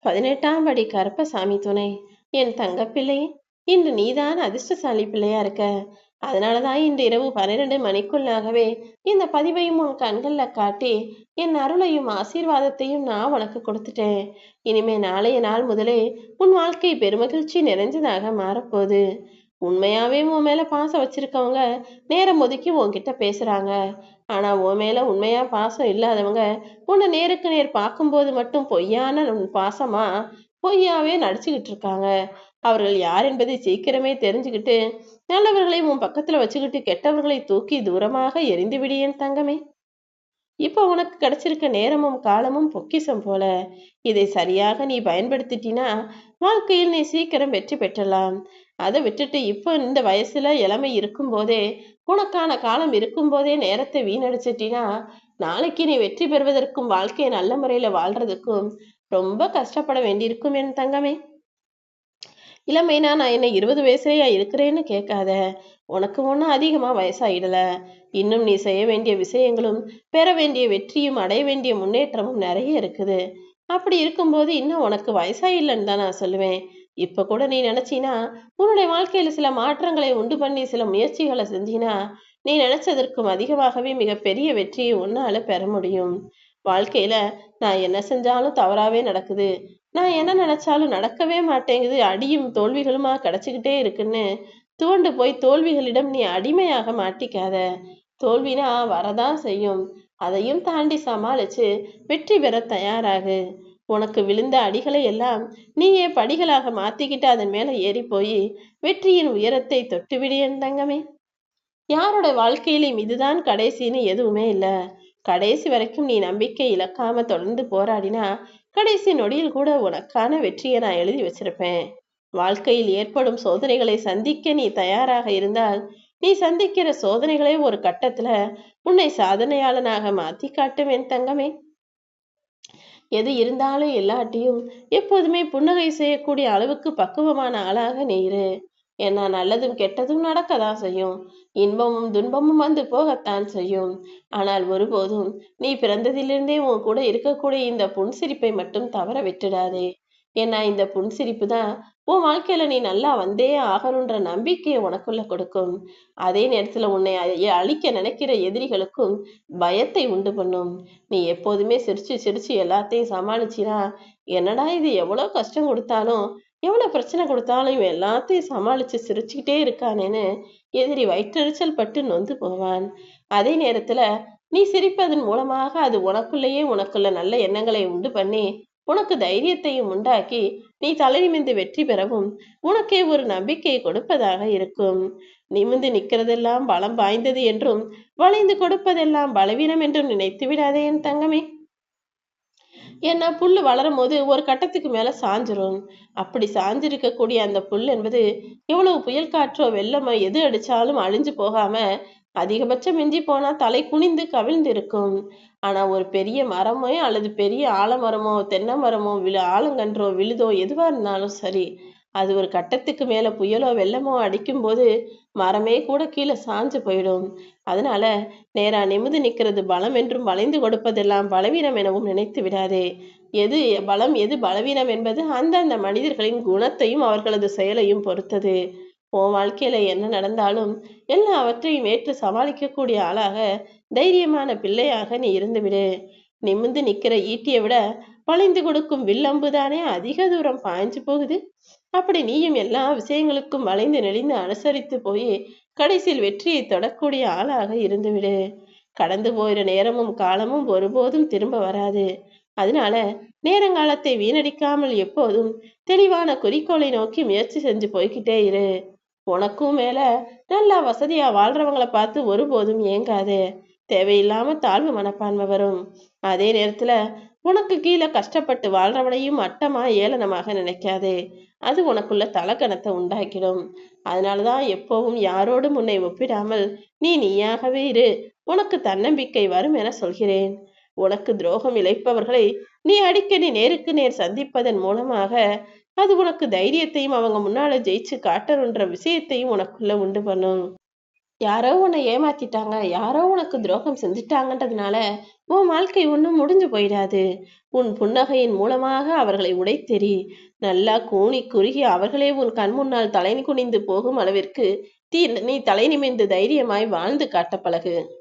18ஆம் படி கருப்பசாமி துணை. என் தங்கப்பிள்ளை, இன்று நீதான் அதிர்ஷ்டசாலி பிள்ளையா இருக்க. அதனாலதான் இன்று இரவு 12 மணிக்குள்ளாகவே இந்த பதிவையும் உன் கண்கள்ல காட்டி என் அருளையும் ஆசீர்வாதத்தையும் நான் உனக்கு கொடுத்துட்டேன். இனிமே நாளைய நாள் முதலே உன் வாழ்க்கை பெருமகிழ்ச்சி நிறைஞ்சதாக மாறப்போகுது. உண்மையாவே உன் மேல பாசம் வச்சிருக்கவங்க நேரம் ஒதுக்கி உன்கிட்ட பேசுறாங்க. ஆனா உன் மேல உண்மையா பாசம் இல்லாதவங்க உன்னை நேருக்கு நேர் பார்க்கும்போது மட்டும் பொய்யான பாசமா பொய்யாவே நடிச்சுக்கிட்டு இருக்காங்க. அவர்கள் யார் என்பதை சீக்கிரமே தெரிஞ்சுக்கிட்டு நல்லவர்களை உன் பக்கத்துல வச்சுக்கிட்டு கெட்டவர்களை தூக்கி தூரமாக எரிந்து விடியேன் தங்கமே. இப்போ உனக்கு கிடைச்சிருக்க நேரமும் காலமும் பொக்கிஷம் போல. இதை சரியாக நீ பயன்படுத்திட்டினா வாழ்க்கையில் நீ சீக்கிரம் வெற்றி பெற்றலாம். அதை விட்டுட்டு இப்போ இந்த வயசுல இளமை இருக்கும் போதே, உனக்கான காலம் இருக்கும் போதே நேரத்தை வீணடிச்சிட்டினா நாளைக்கு நீ வெற்றி பெறுவதற்கும் வாழ்க்கையை நல்ல முறையில வாழ்றதுக்கும் ரொம்ப கஷ்டப்பட வேண்டியிருக்கும் என் தங்கமே. இளமைனா நான் என்ன 20 வயசுலயா இருக்கிறேன்னு கேட்காத. உனக்கு ஒன்றும் அதிகமா வயசாயிடல. இன்னும் நீ செய்ய வேண்டிய விஷயங்களும் பெற வேண்டிய வெற்றியும் அடைய வேண்டிய முன்னேற்றமும் நிறைய இருக்குது. அப்படி இருக்கும்போது இன்னும் உனக்கு வயசாயில்லைன்னு தான் நான் சொல்லுவேன். இப்ப கூட நீ நினைச்சினா உன்னுடைய வாழ்க்கையில சில மாற்றங்களை உண்டு பண்ணி சில முயற்சிகளை செஞ்சினா நீ நினைச்சதற்கும் அதிகமாகவே மிகப்பெரிய வெற்றியை உன்னால பெற முடியும். வாழ்க்கையில நான் என்ன செஞ்சாலும் தவறாவே நடக்குது, நான் என்ன நினைச்சாலும் நடக்கவே மாட்டேங்குது, அடியும் தோல்விகளுமா கிடைச்சுக்கிட்டே இருக்குன்னு துவண்டு போய் தோல்விகளிடம் நீ அடிமையாக மாட்டிக்காத. தோல்வினா வரதான் செய்யும். அதையும் தாண்டி சமாளிச்சு வெற்றி பெற தயாராகு. உனக்கு விழுந்த அடிகளை எல்லாம் நீயே படிகளாக மாத்திக்கிட்டு அதன் மேல ஏறி போய் வெற்றியின் உயரத்தை தொட்டுவிடு என் தங்கமே. யாரோட வாழ்க்கையிலும் இதுதான் கடைசின்னு எதுவுமே இல்ல. கடைசி வரைக்கும் நீ நம்பிக்கை இழக்காம தொடர்ந்து போராடினா கடைசி நொடியில் கூட உனக்கான வெற்றியை நான் எழுதி வச்சிருப்பேன். வாழ்க்கையில் ஏற்படும் சோதனைகளை சந்திக்க நீ தயாராக இருந்தால் நீ சந்திக்கிற சோதனைகளே ஒரு கட்டத்துல உன்னை சாதனையாளனாக மாத்தி காட்டும் என் தங்கமே. எது இருந்தாலும் எல்லாட்டியும் எப்போதுமே புன்னகை செய்யக்கூடிய அளவுக்கு பக்குவமான ஆளாக நீ இரு. ஏன்னா நல்லதும் கெட்டதும் நடக்கதான் செய்யும். இன்பமும் துன்பமும் வந்து போகத்தான் செய்யும். ஆனால் ஒருபோதும் நீ பிறந்ததிலிருந்தே உன் கூட இருக்கக்கூடிய இந்த புன்சிரிப்பை மட்டும் தவற விட்டுடாதே. ஏன்னா இந்த புன்சிரிப்பு தான் உன் வாழ்க்கையில நீ நல்லா வந்தே ஆகணுன்ற நம்பிக்கையை உனக்குள்ள கொடுக்கும். அதே நேரத்துல உன்னை அழிக்க நினைக்கிற எதிரிகளுக்கும் பயத்தை உண்டு பண்ணும். நீ எப்போதுமே சிரிச்சு சிரிச்சு எல்லாத்தையும் சமாளிச்சினா என்னடா இது, எவ்வளவு கஷ்டம் கொடுத்தாலும் எவ்வளவு பிரச்சனை கொடுத்தாலும் இவன் எல்லாத்தையும் சமாளிச்சு சிரிச்சுக்கிட்டே இருக்கானேன்னு எதிரி வயிற்றெரிச்சல் பட்டு நொந்து போவான். அதே நேரத்துல நீ சிரிப்பதன் மூலமாக அது உனக்குள்ளேயே உனக்குள்ள நல்ல எண்ணங்களை உண்டு பண்ணி உனக்கு தைரியத்தையும் உண்டாக்கி நீ தலை நிமிர்ந்து வெற்றி பெறவும் உனக்கே ஒரு நம்பிக்கையை கொடுப்பதாக இருக்கும். நிமிர்ந்து நிற்கிறதெல்லாம் பலம் வாய்ந்தது என்றும் வளைந்து கொடுப்பதெல்லாம் பலவீனம் என்றும் நினைத்து விடாதே என் தங்கமே. ஏன்னா புல்லு வளரும் போது ஒரு கட்டத்துக்கு மேல சாஞ்சிரும். அப்படி சாஞ்சிருக்கக்கூடிய அந்த புல் என்பது எவ்வளவு புயல் காற்றோ வெள்ளமோ எது அடிச்சாலும் அழிஞ்சு போகாம அதிகபட்சம் மிஞ்சி போனா தலை குனிந்து கவிழ்ந்து இருக்கும். ஆனா ஒரு பெரிய மரமோ அல்லது பெரிய ஆலமரமோ தென்னை மரமோ ஆலங்கன்றோ விழுதோ எதுவா இருந்தாலும் சரி, அது ஒரு கட்டத்துக்கு மேல புயலோ வெள்ளமோ அடிக்கும் போது மரமே கூட கீழே சாஞ்சு போயிடும். அதனால நேரா நிமிர்ந்து நிற்கிறது பலம் என்றும் வளைந்து கொடுப்பதெல்லாம் பலவீனம் எனவும் நினைத்து விடாதே. எது பலம் எது பலவீனம் என்பது அந்தந்த மனிதர்களின் குணத்தையும் அவர்களது செயலையும் பொறுத்தது. உன் வாழ்க்கையில என்ன நடந்தாலும் எல்லாவற்றையும் ஏற்று சமாளிக்கக்கூடிய ஆளாக தைரியமான பிள்ளையாக நீ இருந்துவிடு. நிமிர்ந்து நிக்கிற ஈட்டியை விட வளைந்து கொடுக்கும் வில்லம்பு தானே அதிக தூரம் பாய்ஞ்சு போகுது. அப்படி நீயும் எல்லா விஷயங்களுக்கும் வளைந்து நெளிந்து அனுசரித்து போய் கடைசியில் வெற்றியை தொடக்கூடிய ஆளாக இருந்துவிடு. கடந்து போயிற நேரமும் காலமும் ஒருபோதும் திரும்ப வராது. அதனால நேரங்காலத்தை வீணடிக்காமல் எப்போதும் தெளிவான குறிக்கோளை நோக்கி முயற்சி செஞ்சு போய்கிட்டே இரு. உனக்கும் மேல நல்லா வசதியா வாழ்றவங்களை பார்த்து ஒருபோதும் ஏங்காதே. தேவையில்லாம தாழ்வு மனப்பான்மை வரும். அதே நேரத்துல உனக்கு கீழே கஷ்டப்பட்டு வாழ்றவனையும் மட்டமா ஏளனமாக நினைக்காதே. அது உனக்குள்ள தலக்கணத்தை உண்டாக்கிடும். அதனாலதான் எப்பவும் யாரோடும் உன்னை ஒப்பிடாமல் நீ நீயாகவே இரு. உனக்கு தன்னம்பிக்கை வரும் என சொல்கிறேன். உனக்கு துரோகம் இழைப்பவர்களை நீ அடிக்கடி நேருக்கு நேர் சந்திப்பதன் மூலமாக அது உனக்கு தைரியத்தையும் அவங்க முன்னால ஜெயிச்சு காட்டணுன்ற விஷயத்தையும் உனக்குள்ள உண்டு பண்ணும். யாரோ உன்னை ஏமாத்திட்டாங்க, யாரோ உனக்கு துரோகம் செஞ்சுட்டாங்கன்றதுனால உன் வாழ்க்கை ஒன்றும் முடிஞ்சு போயிடாது. உன் புன்னகையின் மூலமாக அவர்களை உடைத்தெறி. நல்லா கூனி குறுகி அவர்களே உன் கண் முன்னால் தலை குனிந்து போகும் அளவிற்கு நீ தலை நிமிர்ந்து தைரியமாய் வாழ்ந்து காட்ட பழகு.